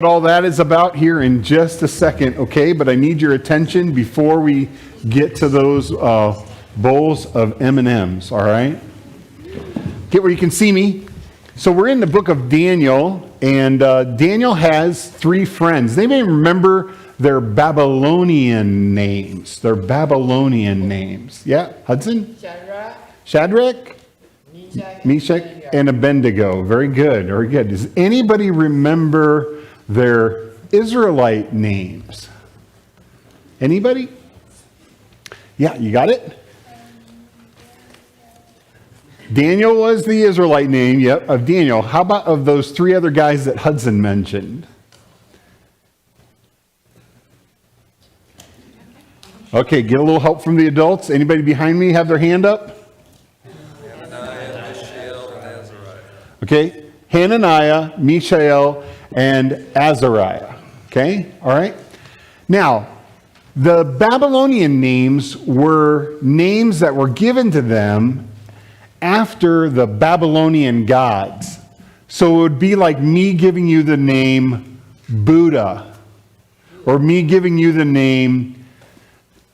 What all that is about here in just a second, okay? But I need your attention before we get to those bowls of M&Ms, all right? Get where you can see me. So we're in the book of Daniel, and Daniel has three friends. They may remember their Babylonian names. Yeah, Hudson? Shadrach? Meshach, and Abednego. Very good, very good. Does anybody remember their Israelite names? Anybody? Yeah, you got it? Daniel was the Israelite name, yep, of Daniel. How about of those three other guys that Hudson mentioned? Okay, get a little help from the adults. Anybody behind me have their hand up? Hananiah, Mishael, and Azariah. Okay, Hananiah, Mishael, and Azariah. Okay, all right. Now, the Babylonian names were names that were given to them after the Babylonian gods. So it would be like me giving you the name Buddha, or me giving you the name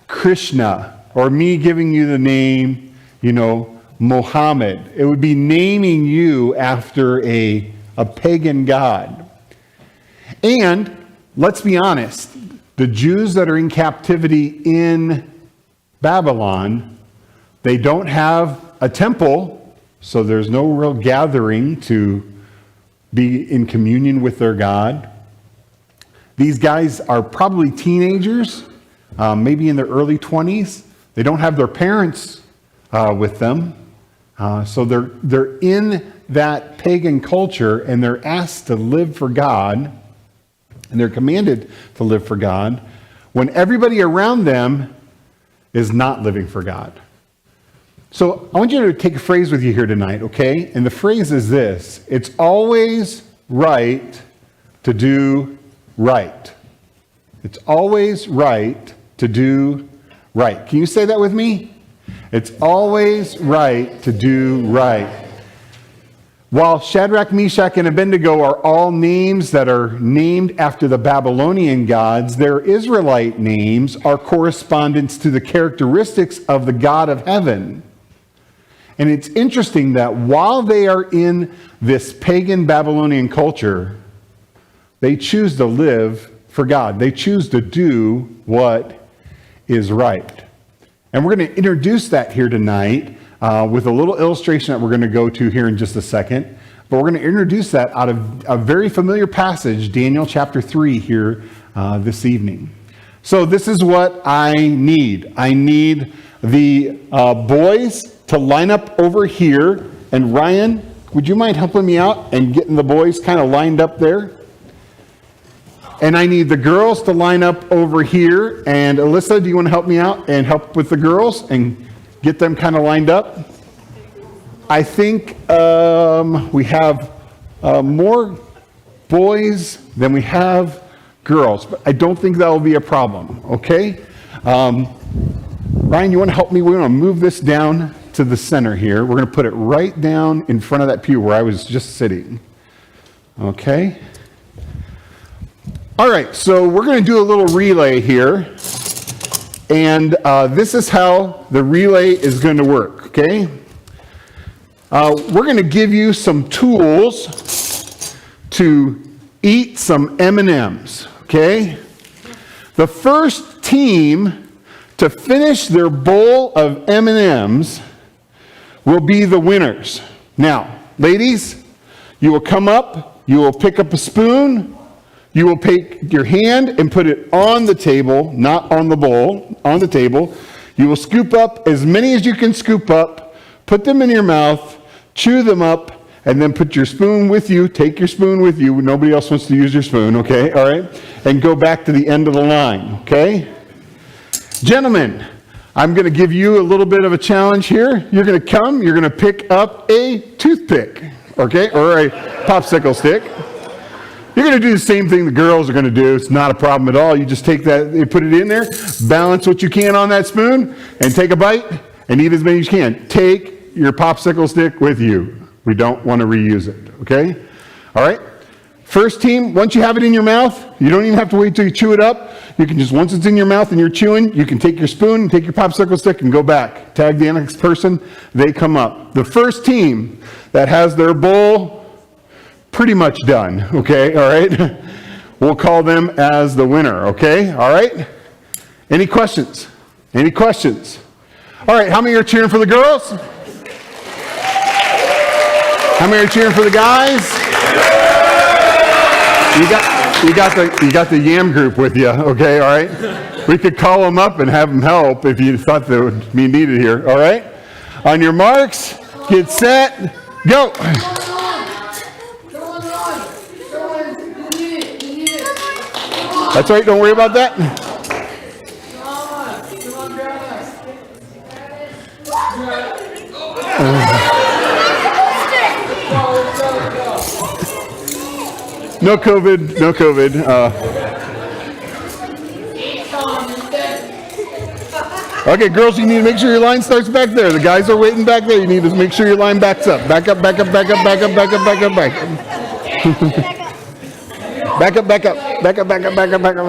Krishna, or me giving you the name, Mohammed. It would be naming you after a pagan god. And let's be honest, the Jews that are in captivity in Babylon, they don't have a temple, so there's no real gathering to be in communion with their God. These guys are probably teenagers, maybe in their early 20s. They don't have their parents with them, so they're in that pagan culture, and they're asked to live for God. And they're commanded to live for God when everybody around them is not living for God. So I want you to take a phrase with you here tonight, okay? And the phrase is this: it's always right to do right. It's always right to do right. Can you say that with me? It's always right to do right. While Shadrach, Meshach, and Abednego are all names that are named after the Babylonian gods, their Israelite names are correspondence to the characteristics of the God of heaven. And it's interesting that while they are in this pagan Babylonian culture, they choose to live for God. They choose to do what is right. And we're going to introduce that here tonight with a little illustration that we're going to go to here in just a second. But we're going to introduce that out of a very familiar passage, Daniel chapter 3 here this evening. So this is what I need. I need the boys to line up over here. And Ryan, would you mind helping me out and getting the boys kind of lined up there? And I need the girls to line up over here. And Alyssa, do you want to help me out and help with the girls and get them kind of lined up? I think we have more boys than we have girls, but I don't think that will be a problem, okay? Ryan, you want to help me? We're going to move this down to the center here. We're going to put it right down in front of that pew where I was just sitting, okay? All right, so we're going to do a little relay here, and this is how the relay is going to work, okay? We're going to give you some tools to eat some M&Ms, okay? The first team to finish their bowl of M&Ms will be the winners. Now, ladies, you will come up, you will pick up a spoon, you will take your hand and put it on the table, not on the bowl, on the table. You will scoop up as many as you can scoop up, put them in your mouth, chew them up, and then put your spoon with you. Take your spoon with you. Nobody else wants to use your spoon, okay? All right? And go back to the end of the line, okay? Gentlemen, I'm going to give you a little bit of a challenge here. You're going to pick up a toothpick, okay? Or a popsicle stick. You're going to do the same thing the girls are going to do. It's not a problem at all. You just take that, you put it in there, balance what you can on that spoon, and take a bite, and eat as many as you can. Take your popsicle stick with you. We don't want to reuse it, okay? All right? First team, once you have it in your mouth, you don't even have to wait till you chew it up. You can just, once it's in your mouth and you're chewing, you can take your spoon and take your popsicle stick and go back. Tag the next person, they come up. The first team that has their bowl pretty much done, okay, all right? We'll call them as the winner, okay, all right? Any questions? Any questions? All right, how many are cheering for the girls? How many are cheering for the guys? You got the Yam group with you, okay, all right? We could call them up and have them help if you thought that would be needed here, all right? On your marks, get set, go. That's right, don't worry about that. No COVID, no COVID. Okay, girls, you need to make sure your line starts back there. The guys are waiting back there. You need to make sure your line backs up. Back up, back up, back up, back up, back up, back up, back up. Back up, back up, back up, back up, back up, back up.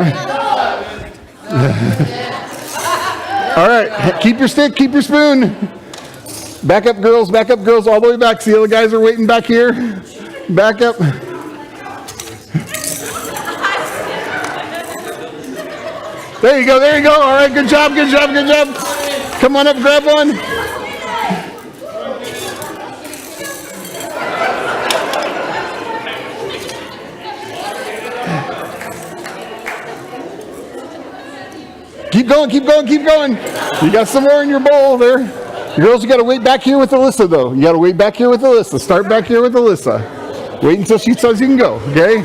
All right, keep your stick, keep your spoon. Back up, girls, all the way back. See, the other guys are waiting back here. Back up. There you go, there you go. All right, good job, good job, good job. Come on up, grab one. Keep going, keep going, keep going. You got some more in your bowl there. Girls, you got to wait back here with Alyssa, though. You got to wait back here with Alyssa. Start back here with Alyssa. Wait until she says you can go, okay?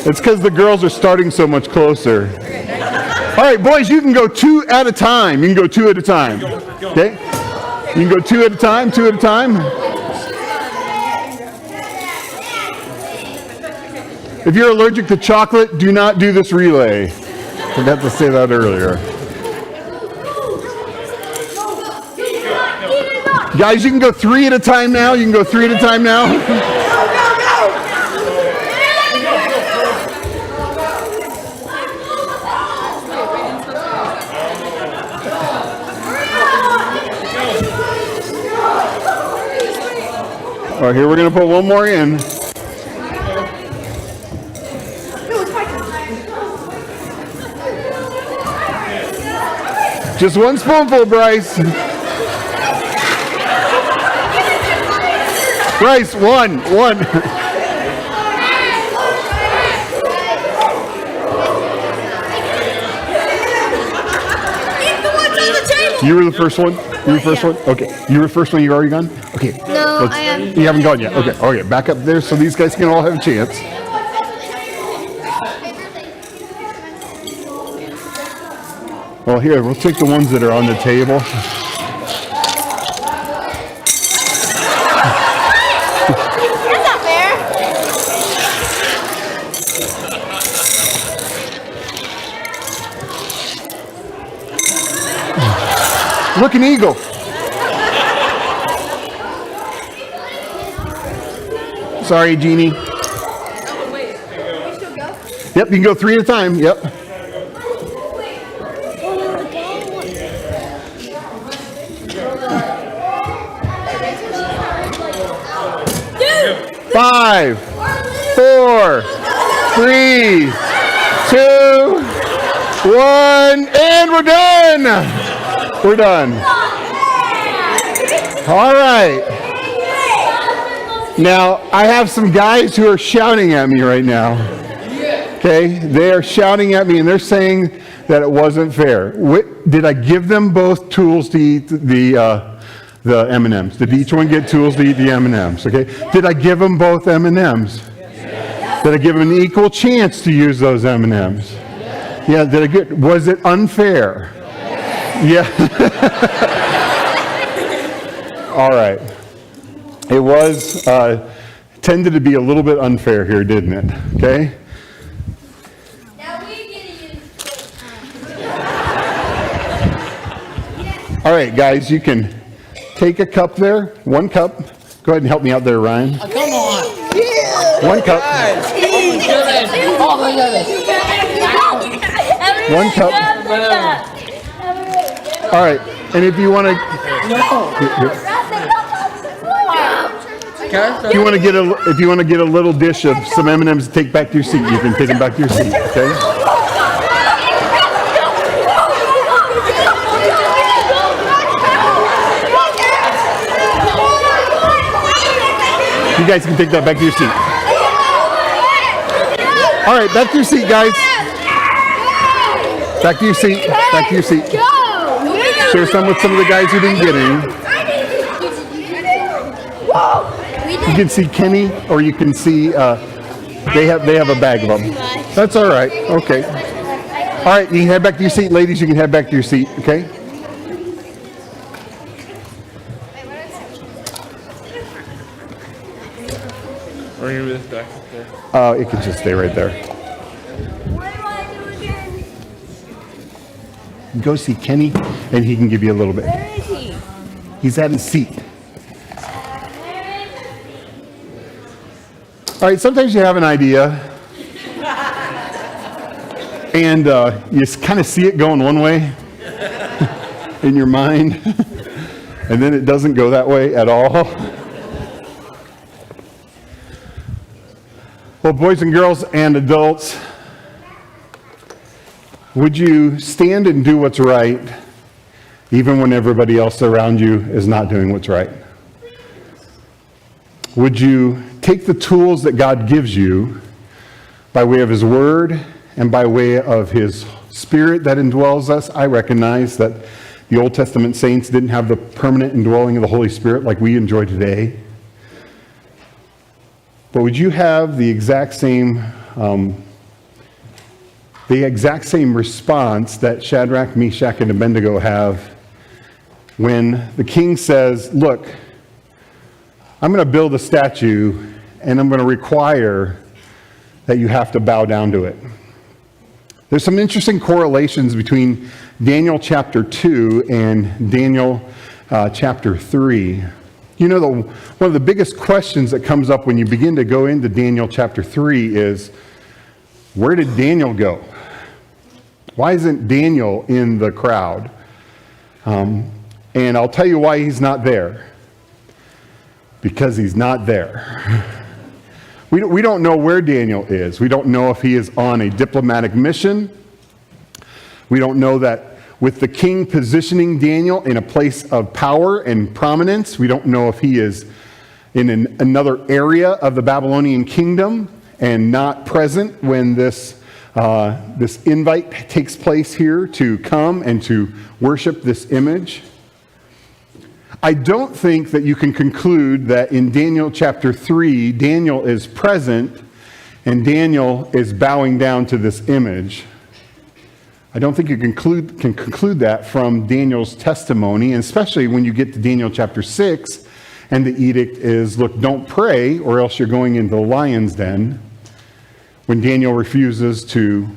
It's because the girls are starting so much closer. All right, boys, you can go 2 at a time. You can go 2 at a time, okay? You can go 2 at a time, 2 at a time. If you're allergic to chocolate, do not do this relay. Forgot to say that earlier. Guys, you can go 3 at a time now. You can go 3 at a time now. All right, here we're going to put one more in. Just one spoonful, Bryce. Bryce, one. You were the first one? You were the first one? Okay. You were the first one, you already gone? Okay. No, I am. You haven't gone yet? Okay, back up there so these guys can all have a chance. Well, here, we'll take the ones that are on the table. That's not fair. Look, an eagle. Sorry, Jeannie. Oh, wait. Can we still go? Yep, you can go 3 at a time. Yep. Five, 4, 3, 2, 1, and we're done. We're done. All right. Now, I have some guys who are shouting at me right now. Okay? They are shouting at me and they're saying that it wasn't fair. Did I give them both tools to eat the M&Ms? Did each one get tools to eat the M&Ms? Okay? Did I give them both M&Ms? Did I give them an equal chance to use those M&Ms? Yeah, was it unfair? Yeah. All right. It was tended to be a little bit unfair here, didn't it? Okay? All right, guys, you can take a cup there, 1 cup. Go ahead and help me out there, Ryan. Come on. 1 cup. Oh my goodness. One cup. All right, and if you want to, if you want to get a little dish of some M&Ms to take back to your seat, you can take them back to your seat. Okay. You guys can take that back to your seat. All right, back to your seat, guys. Back to your seat. Back to your seat. Share some with some of the guys who didn't get any. You can see Kenny, or you can see they have a bag of them. That's all right. Okay. All right, you can head back to your seat, ladies. You can head back to your seat. Okay. It can just stay right there. Go see Kenny, and he can give you a little bit. Where is he? He's at his seat. All right, sometimes you have an idea, and you kind of see it going one way in your mind, and then it doesn't go that way at all. Well, boys and girls and adults, would you stand and do what's right, even when everybody else around you is not doing what's right? Would you take the tools that God gives you by way of His Word and by way of His Spirit that indwells us? I recognize that the Old Testament saints didn't have the permanent indwelling of the Holy Spirit like we enjoy today. But would you have the exact same response that Shadrach, Meshach, and Abednego have when the king says, look, I'm going to build a statue and I'm going to require that you have to bow down to it. There's some interesting correlations between Daniel chapter 2 and Daniel chapter 3. You know, one of the biggest questions that comes up when you begin to go into Daniel chapter 3 is, where did Daniel go? Why isn't Daniel in the crowd? And I'll tell you why he's not there. Because he's not there. We don't know where Daniel is. We don't know if he is on a diplomatic mission. We don't know that with the king positioning Daniel in a place of power and prominence, we don't know if he is in another area of the Babylonian kingdom and not present when this invite takes place here to come and to worship this image. I don't think that you can conclude that in Daniel chapter 3, Daniel is present and Daniel is bowing down to this image. I don't think you can conclude that from Daniel's testimony, and especially when you get to Daniel chapter 6, and the edict is, look, don't pray, or else you're going into the lion's den, when Daniel refuses to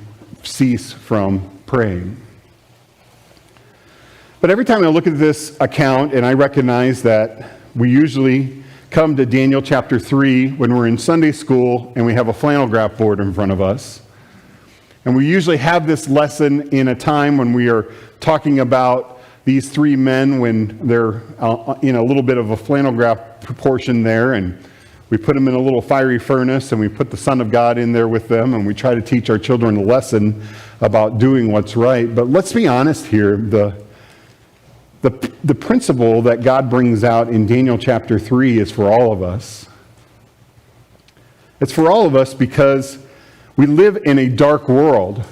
cease from praying. But every time I look at this account, and I recognize that we usually come to Daniel chapter 3 when we're in Sunday school, and we have a flannel graph board in front of us. And we usually have this lesson in a time when we are talking about these three men when they're in a little bit of a flannel graph proportion there, and we put them in a little fiery furnace, and we put the Son of God in there with them, and we try to teach our children a lesson about doing what's right. But let's be honest here, the principle that God brings out in Daniel chapter 3 is for all of us. It's for all of us because we live in a dark world.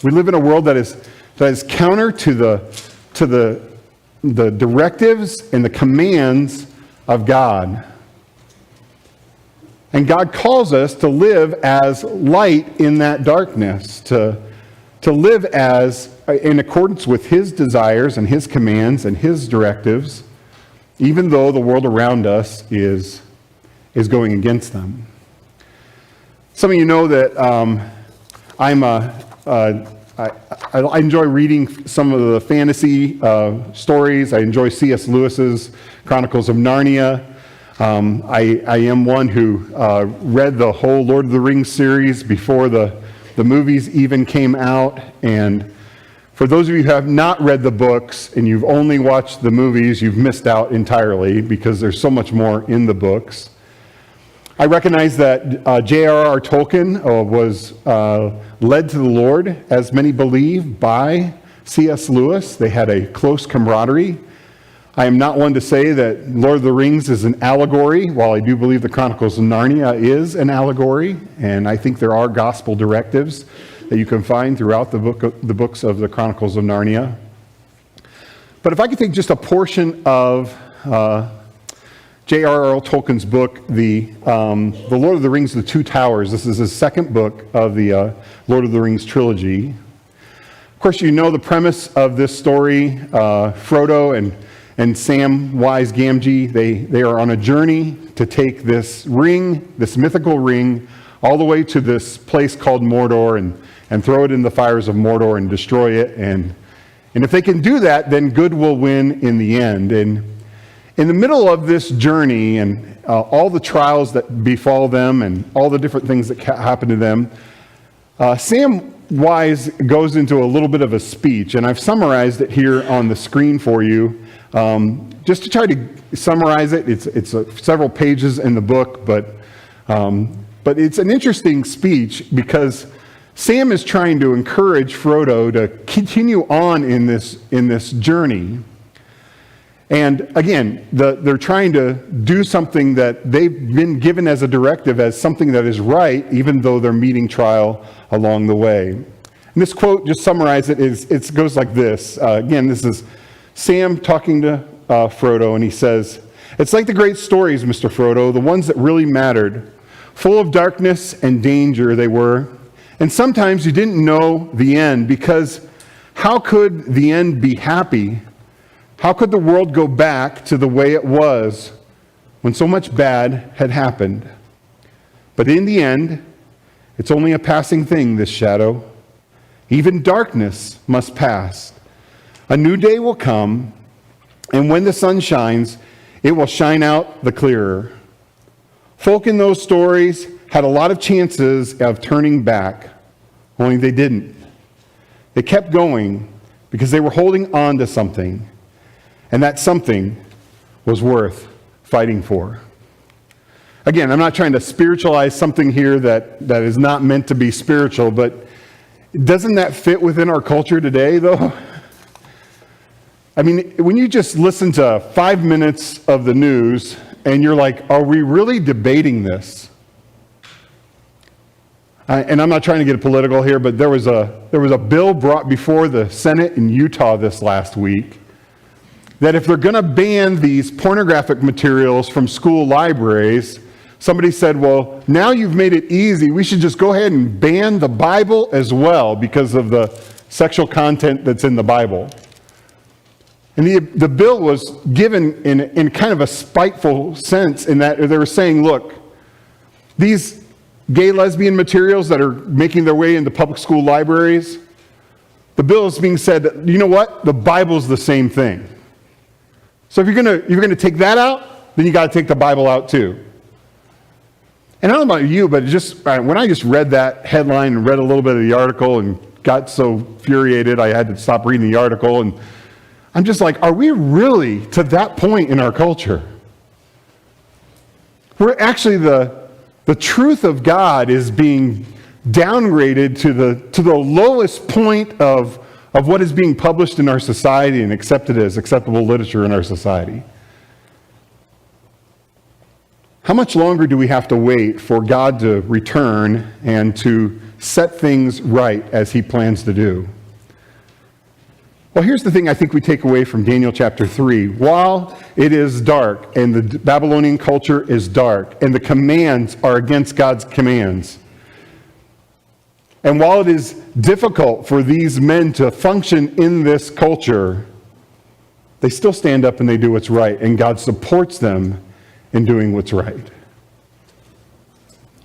We live in a world that is counter to the directives and the commands of God. And God calls us to live as light in that darkness, to live as in accordance with His desires and His commands and His directives, even though the world around us is going against them. Some of you know that I enjoy reading some of the fantasy stories. I enjoy C.S. Lewis's Chronicles of Narnia. I am one who read the whole Lord of the Rings series before the movies even came out. And for those of you who have not read the books and you've only watched the movies, you've missed out entirely because there's so much more in the books. I recognize that J.R.R. Tolkien was led to the Lord, as many believe, by C.S. Lewis. They had a close camaraderie. I am not one to say that Lord of the Rings is an allegory, while I do believe the Chronicles of Narnia is an allegory, and I think there are gospel directives that you can find throughout the books of the Chronicles of Narnia. But if I could take just a portion of J.R.R. Tolkien's book, the Lord of the Rings, The Two Towers. This is his second book of the Lord of the Rings trilogy. Of course, you know the premise of this story. Frodo and Samwise Gamgee, they are on a journey to take this ring, this mythical ring, all the way to this place called Mordor and throw it in the fires of Mordor and destroy it. And if they can do that, then good will win in the end. And in the middle of this journey and all the trials that befall them and all the different things that happen to them, Samwise goes into a little bit of a speech, and I've summarized it here on the screen for you. Just to try to summarize it, it's several pages in the book, but it's an interesting speech because Sam is trying to encourage Frodo to continue on in this journey. And again, they're trying to do something that they've been given as a directive, as something that is right, even though they're meeting trial along the way. And this quote, just summarize it, it goes like this. Again, this is Sam talking to Frodo, and he says, "It's like the great stories, Mr. Frodo, the ones that really mattered. Full of darkness and danger they were. And sometimes you didn't know the end, because how could the end be happy? How could the world go back to the way it was when so much bad had happened? But in the end, it's only a passing thing, this shadow. Even darkness must pass. A new day will come, and when the sun shines, it will shine out the clearer. Folk in those stories had a lot of chances of turning back, only they didn't. They kept going because they were holding on to something, and that something was worth fighting for." Again, I'm not trying to spiritualize something here that is not meant to be spiritual, but doesn't that fit within our culture today, though? I mean, when you just listen to 5 minutes of the news and you're like, are we really debating this? And I'm not trying to get political here, but there was a bill brought before the Senate in Utah this last week that if they're going to ban these pornographic materials from school libraries, somebody said, well, now you've made it easy. We should just go ahead and ban the Bible as well because of the sexual content that's in the Bible. And the bill was given in kind of a spiteful sense in that they were saying, look, these gay lesbian materials that are making their way into public school libraries, the bill is being said that, you know what? The Bible's the same thing. So if you're gonna take that out, then you got to take the Bible out too. And I don't know about you, but when I just read that headline and read a little bit of the article and got so infuriated I had to stop reading the article, and I'm just like, are we really to that point in our culture? We're actually the truth of God is being downgraded to the lowest point of what is being published in our society and accepted as acceptable literature in our society. How much longer do we have to wait for God to return and to set things right as he plans to do? Well, here's the thing I think we take away from Daniel chapter 3. While it is dark and the Babylonian culture is dark and the commands are against God's commands, and while it is difficult for these men to function in this culture, they still stand up and they do what's right, and God supports them in doing what's right.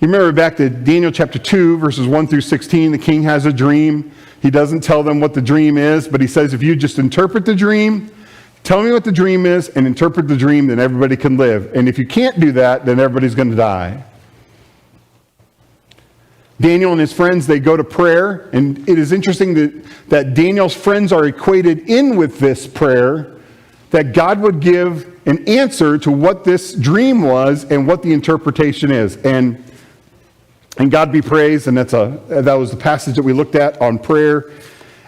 You remember back to Daniel chapter 2, verses 1 through 16, the king has a dream. He doesn't tell them what the dream is, but he says if you just interpret the dream, Tell me what the dream is and interpret the dream, then everybody can live. And if you can't do that, then everybody's going to die. Daniel and his friends, they go to prayer, and it is interesting that Daniel's friends are equated in with this prayer, that God would give an answer to what this dream was and what the interpretation is. And God be praised, and that was the passage that we looked at on prayer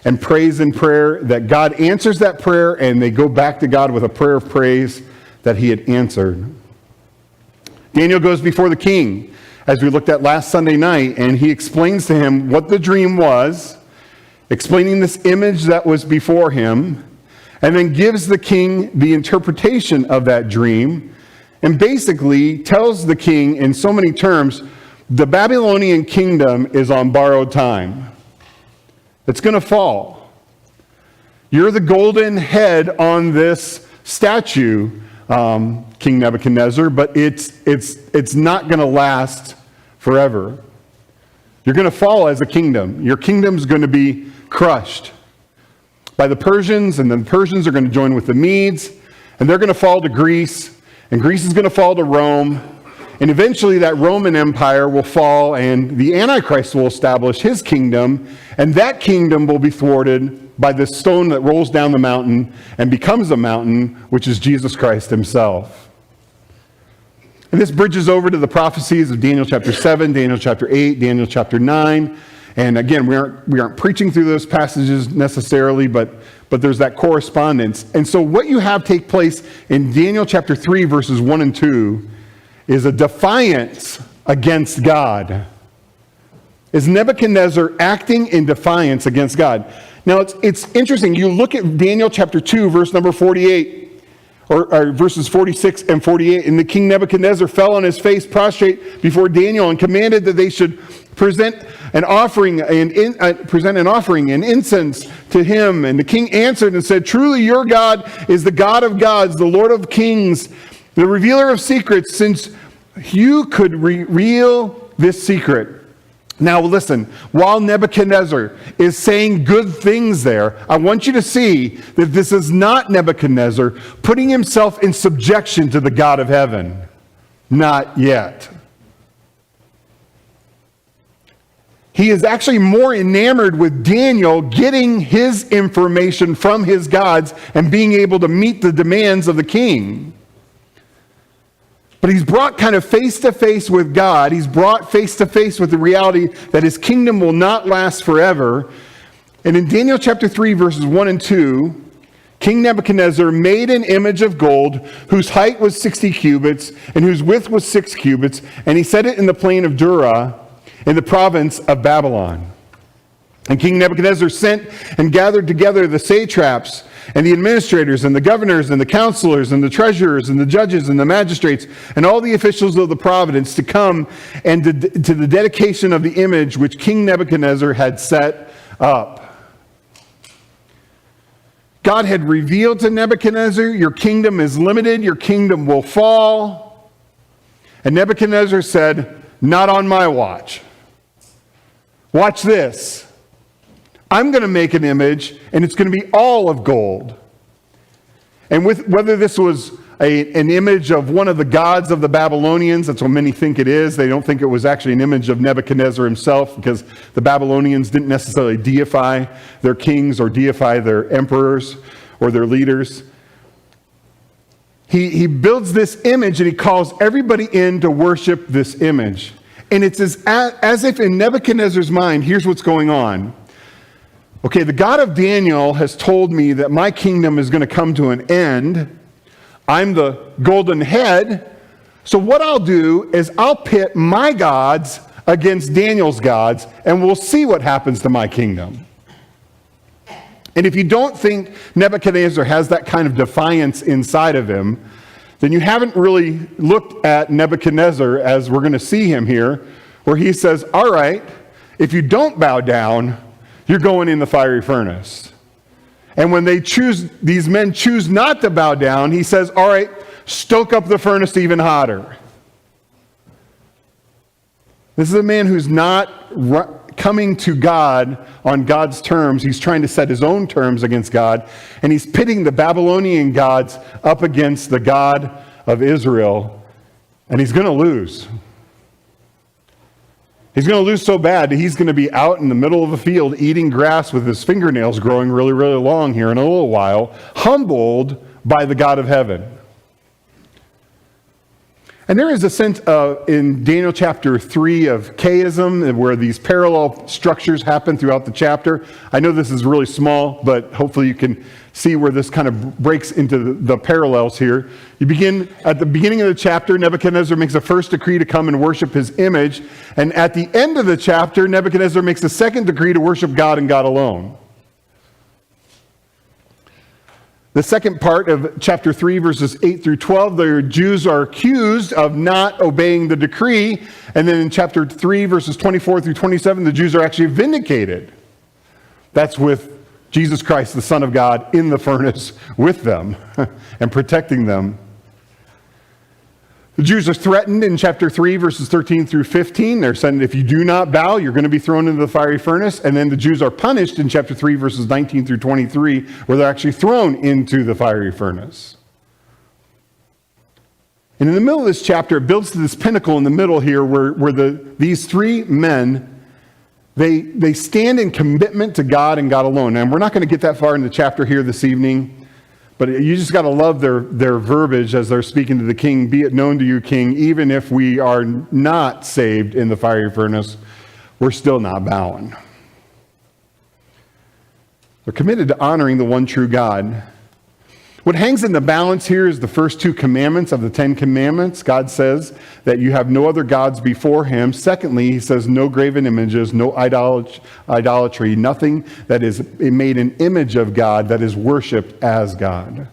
and praise in prayer, that God answers that prayer, and they go back to God with a prayer of praise that he had answered. Daniel goes before the king, as we looked at last Sunday night, and he explains to him what the dream was, explaining this image that was before him, and then gives the king the interpretation of that dream, and basically tells the king in so many terms, the Babylonian kingdom is on borrowed time. It's going to fall. You're the golden head on this statue, King Nebuchadnezzar, but it's not going to last forever. You're going to fall as a kingdom. Your kingdom's going to be crushed by the Persians, and then the Persians are going to join with the Medes, and they're going to fall to Greece, and Greece is going to fall to Rome, and eventually that Roman Empire will fall, and the Antichrist will establish his kingdom, and that kingdom will be thwarted by this stone that rolls down the mountain and becomes a mountain, which is Jesus Christ himself. And this bridges over to the prophecies of Daniel chapter 7, Daniel chapter 8, Daniel chapter 9. And again, we aren't preaching through those passages necessarily, but there's that correspondence. And so what you have take place in Daniel chapter 3, verses 1 and 2, is a defiance against God. Is Nebuchadnezzar acting in defiance against God? Now, it's interesting. You look at Daniel chapter 2, verse number 48, or verses 46 and 48, and the king Nebuchadnezzar fell on his face prostrate before Daniel and commanded that they should present an offering and incense to him. And the king answered and said, "Truly your God is the God of gods, the Lord of kings, the revealer of secrets, since you could reveal this secret." Now listen, while Nebuchadnezzar is saying good things there, I want you to see that this is not Nebuchadnezzar putting himself in subjection to the God of heaven. Not yet. He is actually more enamored with Daniel getting his information from his gods and being able to meet the demands of the king. But he's brought kind of face to face with God. He's brought face to face with the reality that his kingdom will not last forever. And in Daniel chapter 3, verses 1 and 2, King Nebuchadnezzar made an image of gold whose height was 60 cubits and whose width was 6 cubits, and he set it in the plain of Dura in the province of Babylon. And King Nebuchadnezzar sent and gathered together the satraps and the administrators and the governors and the counselors and the treasurers and the judges and the magistrates and all the officials of the province to come and to the dedication of the image which King Nebuchadnezzar had set up. God had revealed to Nebuchadnezzar, your kingdom is limited, your kingdom will fall. And Nebuchadnezzar said, not on my watch. Watch this. I'm going to make an image, and it's going to be all of gold. And whether this was an image of one of the gods of the Babylonians, that's what many think it is. They don't think it was actually an image of Nebuchadnezzar himself, because the Babylonians didn't necessarily deify their kings or deify their emperors or their leaders. He builds this image, and he calls everybody in to worship this image. And it's as if in Nebuchadnezzar's mind, here's what's going on. Okay, the God of Daniel has told me that my kingdom is going to come to an end. I'm the golden head. So what I'll do is I'll pit my gods against Daniel's gods, and we'll see what happens to my kingdom. And if you don't think Nebuchadnezzar has that kind of defiance inside of him, then you haven't really looked at Nebuchadnezzar as we're going to see him here, where he says, all right, if you don't bow down, you're going in the fiery furnace. And when these men choose not to bow down, he says, all right, stoke up the furnace even hotter. This is a man who's not coming to God on God's terms. He's trying to set his own terms against God, and he's pitting the Babylonian gods up against the God of Israel, and he's going to lose. He's going to lose so bad that he's going to be out in the middle of a field eating grass with his fingernails growing really, really long here in a little while, humbled by the God of heaven. And there is a sense in Daniel chapter 3 of chaosm, where these parallel structures happen throughout the chapter. I know this is really small, but hopefully you can see where this kind of breaks into the parallels here. You begin at the beginning of the chapter, Nebuchadnezzar makes a first decree to come and worship his image. And at the end of the chapter, Nebuchadnezzar makes a second decree to worship God and God alone. The second part of chapter 3, verses 8 through 12, the Jews are accused of not obeying the decree. And then in chapter 3, verses 24 through 27, the Jews are actually vindicated. That's with Jesus Christ, the Son of God, in the furnace with them and protecting them. The Jews are threatened in chapter 3, verses 13 through 15. They're said, if you do not bow, you're going to be thrown into the fiery furnace. And then the Jews are punished in chapter 3, verses 19 through 23, where they're actually thrown into the fiery furnace. And in the middle of this chapter, it builds to this pinnacle in the middle here where these three men, they stand in commitment to God and God alone. And we're not going to get that far in the chapter here this evening. But you just got to love their verbiage as they're speaking to the king. Be it known to you, king, even if we are not saved in the fiery furnace, we're still not bowing. They're committed to honoring the one true God. What hangs in the balance here is the first two commandments of the 10 Commandments. God says that you have no other gods before him. Secondly, he says no graven images, no idolatry, nothing that is made an image of God that is worshipped as God.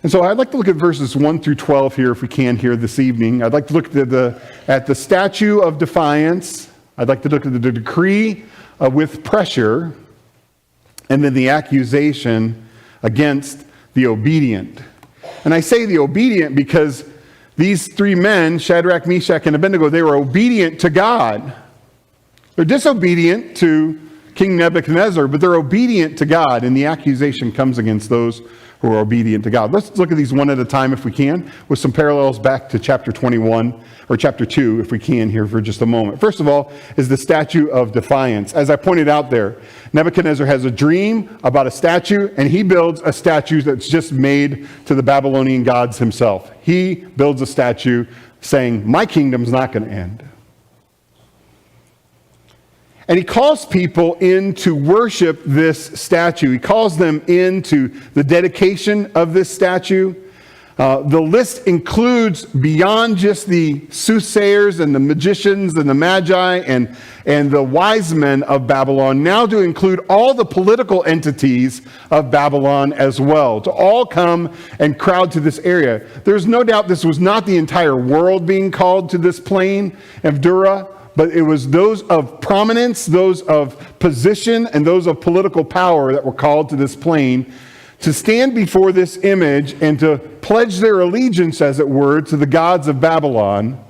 And so I'd like to look at verses 1 through 12 here, if we can, here this evening. I'd like to look at the statue of defiance. I'd like to look at the decree with pressure, and then the accusation against the obedient. And I say the obedient because these three men, Shadrach, Meshach, and Abednego, they were obedient to God. They're disobedient to King Nebuchadnezzar, but they're obedient to God, and the accusation comes against those who are obedient to God. Let's look at these one at a time if we can, with some parallels back to chapter 21, or chapter 2, if we can, here for just a moment. First of all is the statue of defiance. As I pointed out there, Nebuchadnezzar has a dream about a statue, and he builds a statue that's just made to the Babylonian gods himself. He builds a statue saying, my kingdom's not going to end. And he calls people in to worship this statue. He calls them into the dedication of this statue. The list includes, beyond just the soothsayers and the magicians and the magi and the wise men of Babylon, now to include all the political entities of Babylon as well, to all come and crowd to this area. There's no doubt this was not the entire world being called to this plain of Dura, but it was those of prominence, those of position, and those of political power that were called to this plain to stand before this image and to pledge their allegiance, as it were, to the gods of Babylon,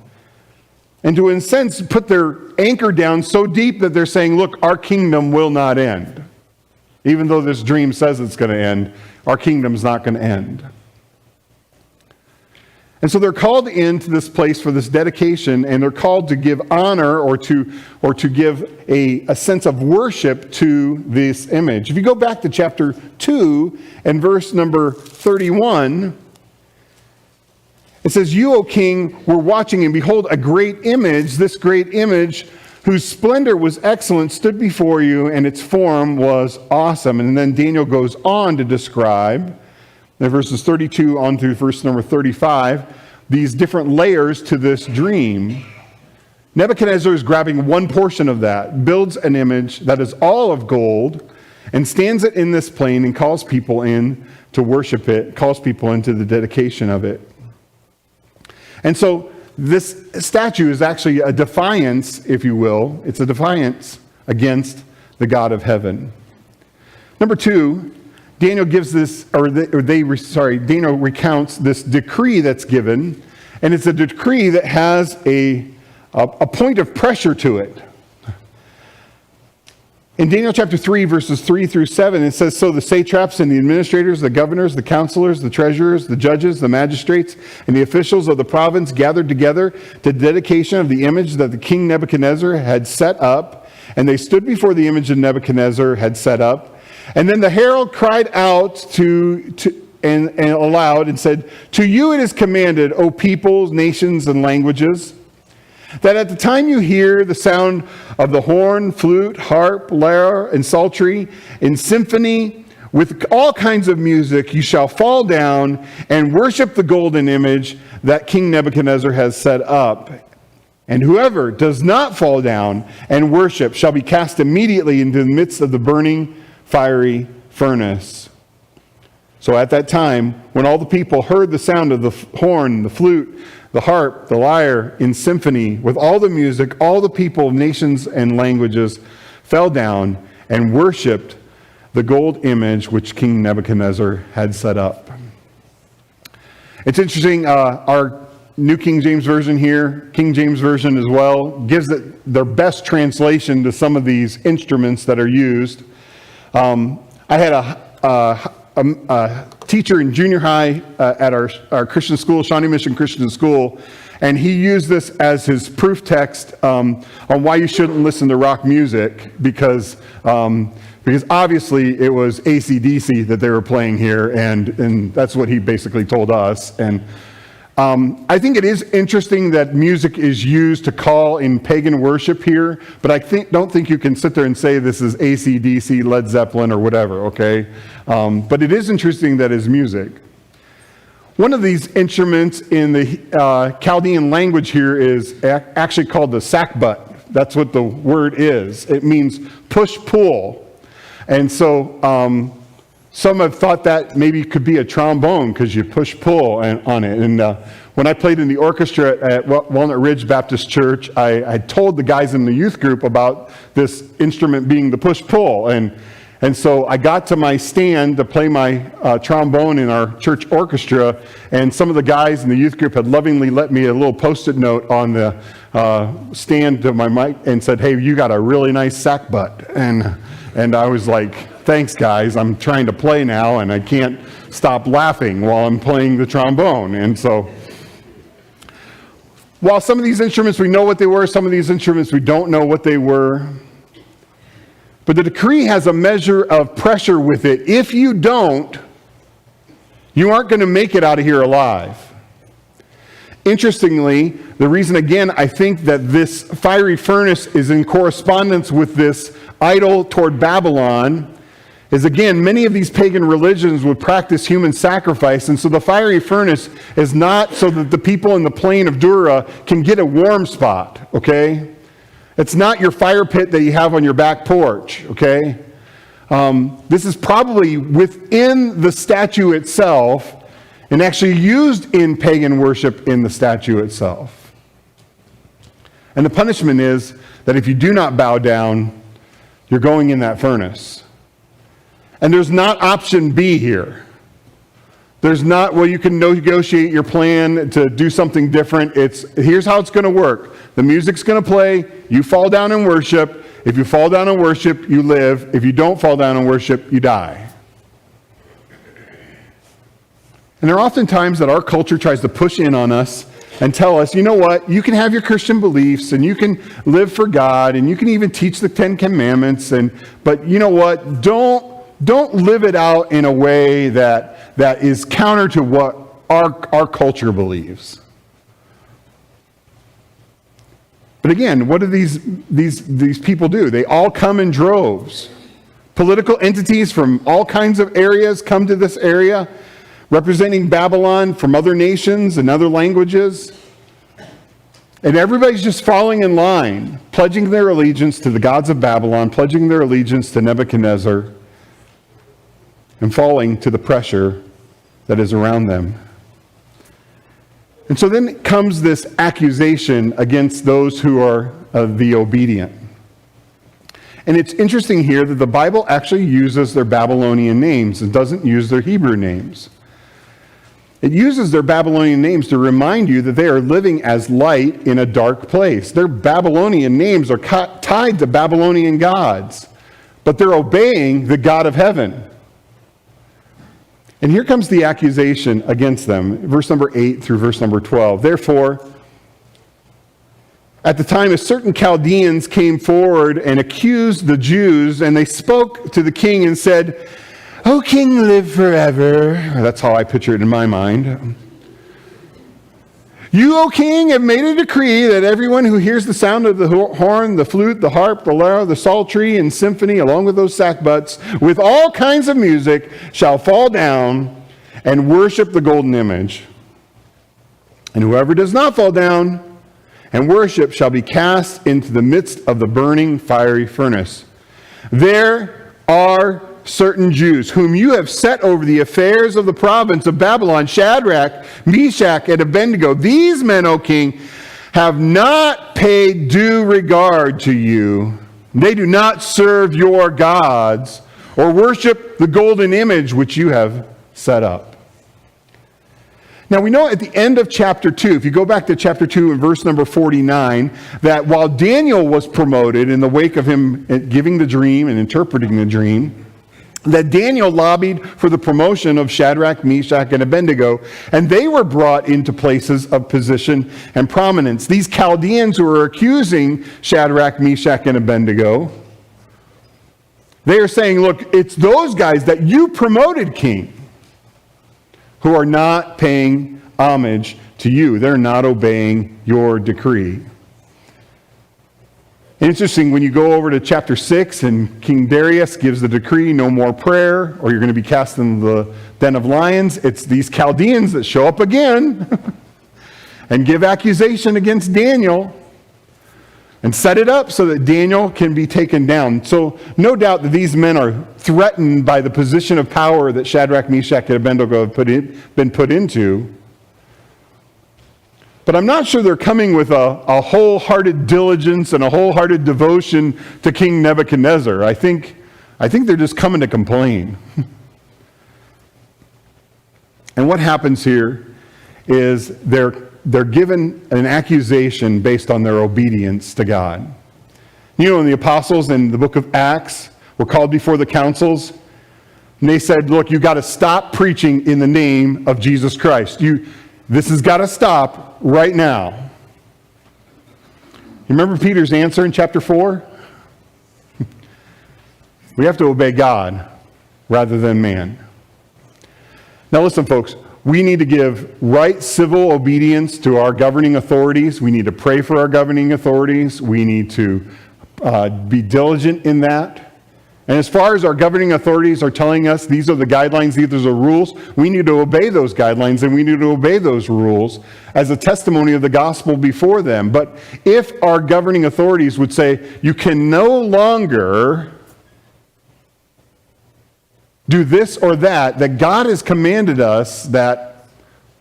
and to, in a sense, put their anchor down so deep that they're saying, look, our kingdom will not end. Even though this dream says it's going to end, our kingdom's not going to end. And so they're called into this place for this dedication, and they're called to give honor or to give a sense of worship to this image. If you go back to chapter 2 and verse number 31, it says, you, O king, were watching, and behold, a great image, this great image, whose splendor was excellent, stood before you, and its form was awesome. And then Daniel goes on to describe, in verses 32 on through verse number 35, these different layers to this dream. Nebuchadnezzar is grabbing one portion of that, builds an image that is all of gold, and stands it in this plain and calls people in to worship it, calls people into the dedication of it. And so this statue is actually a defiance, if you will. It's a defiance against the God of heaven. Number two, Daniel gives this, Daniel recounts this decree that's given, and it's a decree that has a a point of pressure to it. In Daniel chapter 3, verses 3 through 7, it says, "So the satraps and the administrators, the governors, the counselors, the treasurers, the judges, the magistrates, and the officials of the province gathered together to the dedication of the image that the king Nebuchadnezzar had set up. And they stood before the image that Nebuchadnezzar had set up. And then the herald cried out and aloud and said, 'To you it is commanded, O peoples, nations, and languages, that at the time you hear the sound of the horn, flute, harp, lyre, and psaltery, in symphony, with all kinds of music, you shall fall down and worship the golden image that King Nebuchadnezzar has set up. And whoever does not fall down and worship shall be cast immediately into the midst of the burning, fiery furnace.' So at that time, when all the people heard the sound of the horn, the flute, the harp, the lyre in symphony, with all the music, all the people of nations and languages fell down and worshiped the gold image which King Nebuchadnezzar had set up." It's interesting, our New King James Version here, King James Version as well, gives it their best translation to some of these instruments that are used. I had a teacher in junior high at our Christian school, Shawnee Mission Christian School, and he used this as his proof text on why you shouldn't listen to rock music, because obviously it was AC/DC that they were playing here, and that's what he basically told us. And I think it is interesting that music is used to call in pagan worship here, but I don't think you can sit there and say this is AC/DC, Led Zeppelin, or whatever, okay? But it is interesting that it's music. One of these instruments in the Chaldean language here is actually called the sackbut. That's what the word is. It means push-pull. And so some have thought that maybe could be a trombone because you push-pull on it. And when I played in the orchestra at Walnut Ridge Baptist Church, I told the guys in the youth group about this instrument being the push-pull. And so I got to my stand to play my trombone in our church orchestra, and some of the guys in the youth group had lovingly let me a little Post-it note on the stand to my mic and said, "Hey, you got a really nice sackbut." And I was like, "Thanks, guys. I'm trying to play now, and I can't stop laughing while I'm playing the trombone." And so, while some of these instruments we know what they were, some of these instruments we don't know what they were. But the decree has a measure of pressure with it. If you don't, you aren't going to make it out of here alive. Interestingly, the reason, again, I think that this fiery furnace is in correspondence with this idol toward Babylon is, again, many of these pagan religions would practice human sacrifice, and so the fiery furnace is not so that the people in the plain of Dura can get a warm spot, okay? It's not your fire pit that you have on your back porch, okay? This is probably within the statue itself and actually used in pagan worship in the statue itself. And the punishment is that if you do not bow down, you're going in that furnace. And there's not option B here. There's not, well, you can negotiate your plan to do something different. Here's how it's going to work. The music's going to play. You fall down and worship. If you fall down and worship, you live. If you don't fall down and worship, you die. And there are often times that our culture tries to push in on us and tell us, you know what, you can have your Christian beliefs and you can live for God and you can even teach the 10 Commandments, but you know what, don't live it out in a way that is counter to what our culture believes. But again, what do these people do? They all come in droves. Political entities from all kinds of areas come to this area, representing Babylon from other nations and other languages. And everybody's just falling in line, pledging their allegiance to the gods of Babylon, pledging their allegiance to Nebuchadnezzar, and falling to the pressure that is around them. And so then comes this accusation against those who are the obedient. And it's interesting here that the Bible actually uses their Babylonian names and doesn't use their Hebrew names. It uses their Babylonian names to remind you that they are living as light in a dark place. Their Babylonian names are tied to Babylonian gods, but they're obeying the God of heaven. And here comes the accusation against them, verse number 8 through verse number 12. Therefore, at the time, a certain Chaldeans came forward and accused the Jews, and they spoke to the king and said, "O king, live forever." That's how I picture it in my mind. "You, O king, have made a decree that everyone who hears the sound of the horn, the flute, the harp, the lyre, the psaltery, and symphony, along with those sackbuts, with all kinds of music, shall fall down and worship the golden image. And whoever does not fall down and worship shall be cast into the midst of the burning fiery furnace. There are certain Jews, whom you have set over the affairs of the province of Babylon, Shadrach, Meshach, and Abednego. These men, O king, have not paid due regard to you. They do not serve your gods or worship the golden image which you have set up." Now we know at the end of chapter 2, if you go back to chapter 2 and verse number 49, that while Daniel was promoted in the wake of him giving the dream and interpreting the dream, that Daniel lobbied for the promotion of Shadrach, Meshach, and Abednego, and they were brought into places of position and prominence. These Chaldeans who are accusing Shadrach, Meshach, and Abednego, they are saying, look, it's those guys that you promoted, king, who are not paying homage to you. They're not obeying your decree. Interesting, when you go over to chapter 6 and King Darius gives the decree, no more prayer, or you're going to be cast in the den of lions, it's these Chaldeans that show up again and give accusation against Daniel and set it up so that Daniel can be taken down. So no doubt that these men are threatened by the position of power that Shadrach, Meshach, and Abednego have been put into. But I'm not sure they're coming with a wholehearted diligence and a wholehearted devotion to King Nebuchadnezzar. I think they're just coming to complain. And what happens here is they're given an accusation based on their obedience to God. You know, when the apostles in the book of Acts were called before the councils, and they said, look, you got to stop preaching in the name of Jesus Christ. This has got to stop right now. You remember Peter's answer in chapter 4? We have to obey God rather than man. Now listen, folks, we need to give right civil obedience to our governing authorities. We need to pray for our governing authorities. We need to be diligent in that. And as far as our governing authorities are telling us these are the guidelines, these are the rules, we need to obey those guidelines and we need to obey those rules as a testimony of the gospel before them. But if our governing authorities would say, you can no longer do this or that God has commanded us that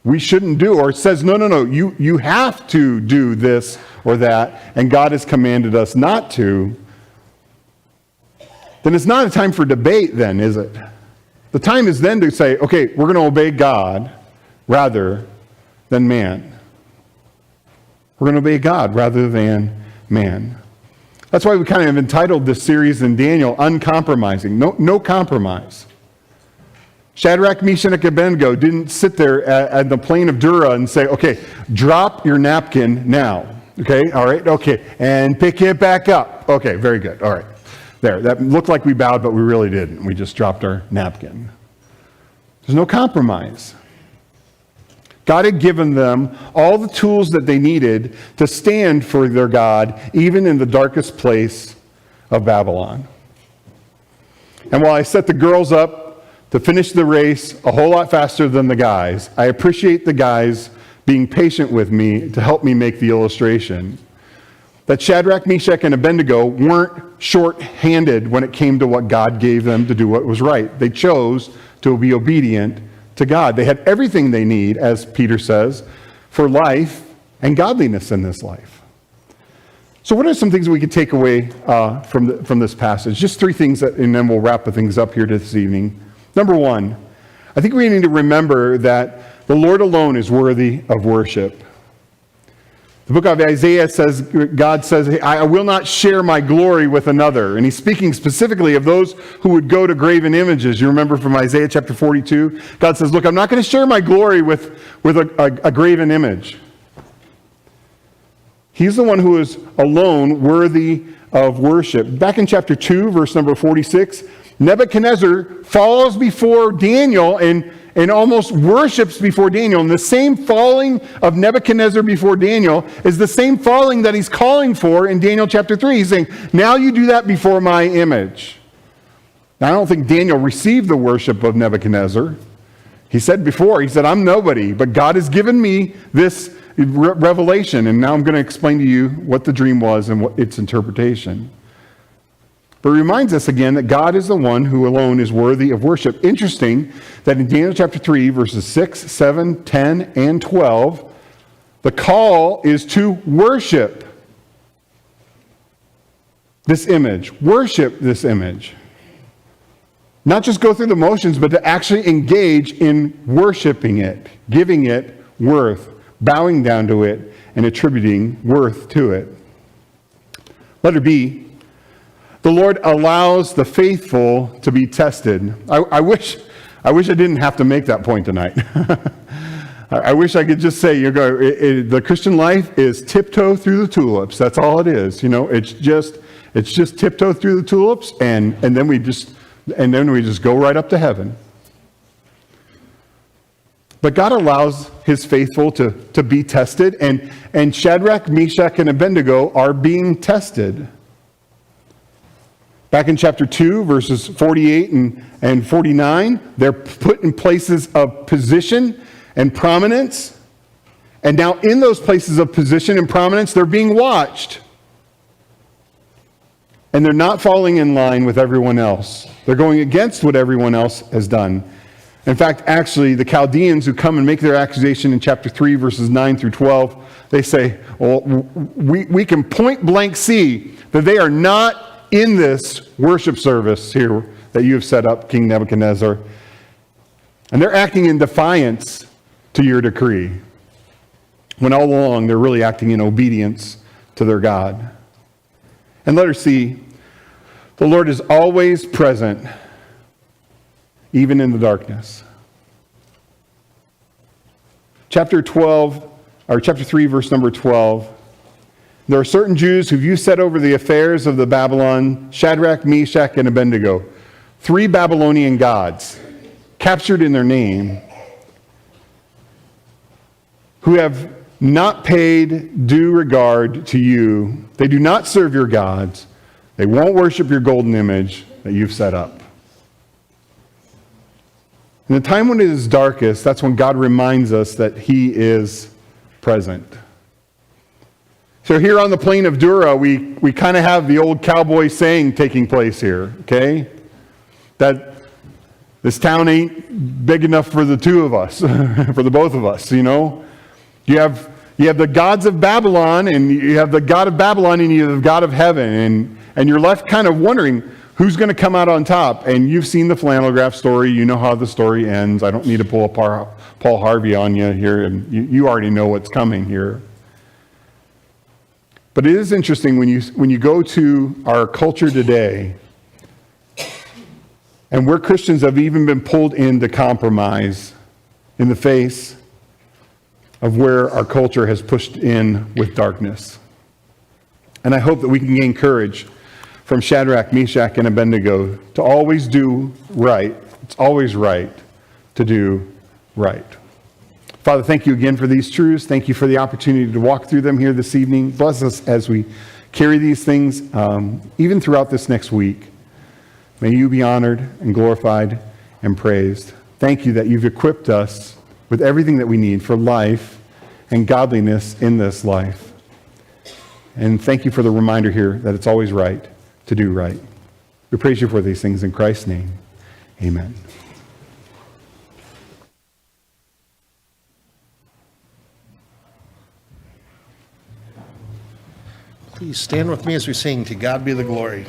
we shouldn't do, or says, no, you have to do this or that, and God has commanded us not to, then it's not a time for debate then, is it? The time is then to say, okay, we're going to obey God rather than man. We're going to obey God rather than man. That's why we kind of entitled this series in Daniel, Uncompromising. No compromise. Shadrach, Meshach, and Abednego didn't sit there at the plain of Dura and say, okay, drop your napkin now. Okay, all right, okay, and pick it back up. Okay, very good, all right. There, that looked like we bowed, but we really didn't. We just dropped our napkin. There's no compromise. God had given them all the tools that they needed to stand for their God, even in the darkest place of Babylon. And while I set the girls up to finish the race a whole lot faster than the guys, I appreciate the guys being patient with me to help me make the illustration. That Shadrach, Meshach, and Abednego weren't short-handed when it came to what God gave them to do what was right. They chose to be obedient to God. They had everything they need, as Peter says, for life and godliness in this life. So what are some things we could take away from this passage? Just three things, and then we'll wrap the things up here this evening. Number one, I think we need to remember that the Lord alone is worthy of worship. The book of Isaiah says, God says, I will not share my glory with another. And he's speaking specifically of those who would go to graven images. You remember from Isaiah chapter 42? God says, look, I'm not going to share my glory with a graven image. He's the one who is alone worthy of worship. Back in chapter 2, verse number 46, Nebuchadnezzar falls before Daniel and almost worships before Daniel. And the same falling of Nebuchadnezzar before Daniel is the same falling that he's calling for in Daniel chapter 3. He's saying, now you do that before my image. Now, I don't think Daniel received the worship of Nebuchadnezzar. He said before, he said, I'm nobody, but God has given me this revelation, and now I'm going to explain to you what the dream was and what its interpretation. But it reminds us again that God is the one who alone is worthy of worship. Interesting that in Daniel chapter 3, verses 6, 7, 10, and 12, the call is to worship this image. Worship this image. Not just go through the motions, but to actually engage in worshiping it, giving it worth, bowing down to it, and attributing worth to it. Letter B. The Lord allows the faithful to be tested. I wish I didn't have to make that point tonight. I wish I could just say, the Christian life is tiptoe through the tulips. That's all it is. It's just tiptoe through the tulips, and then we just go right up to heaven. But God allows his faithful to be tested, and Shadrach, Meshach, and Abednego are being tested. Back in chapter 2, verses 48 and 49, they're put in places of position and prominence. And now in those places of position and prominence, they're being watched. And they're not falling in line with everyone else. They're going against what everyone else has done. In fact, actually, the Chaldeans who come and make their accusation in chapter 3, verses 9 through 12, they say, well, we can point blank see that they are not in this worship service here that you have set up, King Nebuchadnezzar. And they're acting in defiance to your decree, when all along they're really acting in obedience to their God. And letter C, the Lord is always present, even in the darkness. Chapter 3, verse number 12. There are certain Jews who you set over the affairs of the Babylon, Shadrach, Meshach, and Abednego, 3 Babylonian gods, captured in their name, who have not paid due regard to you. They do not serve your gods. They won't worship your golden image that you've set up. In the time when it is darkest, that's when God reminds us that he is present. So here on the plain of Dura, we kind of have the old cowboy saying taking place here, okay? That this town ain't big enough for the two of us, for the both of us, You have the gods of Babylon, and you have the God of Babylon, and you have the God of heaven, and you're left kind of wondering who's going to come out on top. And you've seen the flannel graph story. You know how the story ends. I don't need to pull a Paul Harvey on you here, and you already know what's coming here. But it is interesting when you go to our culture today, and where Christians have even been pulled into compromise in the face of where our culture has pushed in with darkness. And I hope that we can gain courage from Shadrach, Meshach, and Abednego to always do right. It's always right to do right. Father, thank you again for these truths. Thank you for the opportunity to walk through them here this evening. Bless us as we carry these things, even throughout this next week. May you be honored and glorified and praised. Thank you that you've equipped us with everything that we need for life and godliness in this life. And thank you for the reminder here that it's always right to do right. We praise you for these things in Christ's name. Amen. Please stand with me as we sing "To God Be the Glory."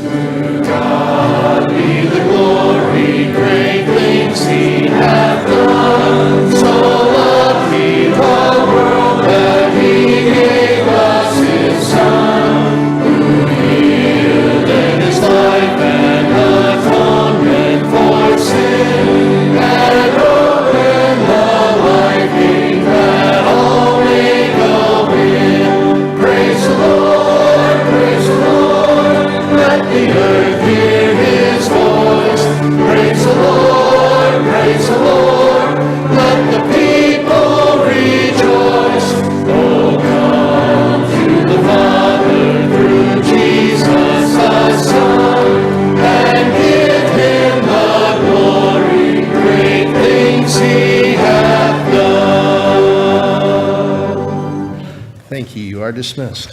To Thank you. You are dismissed.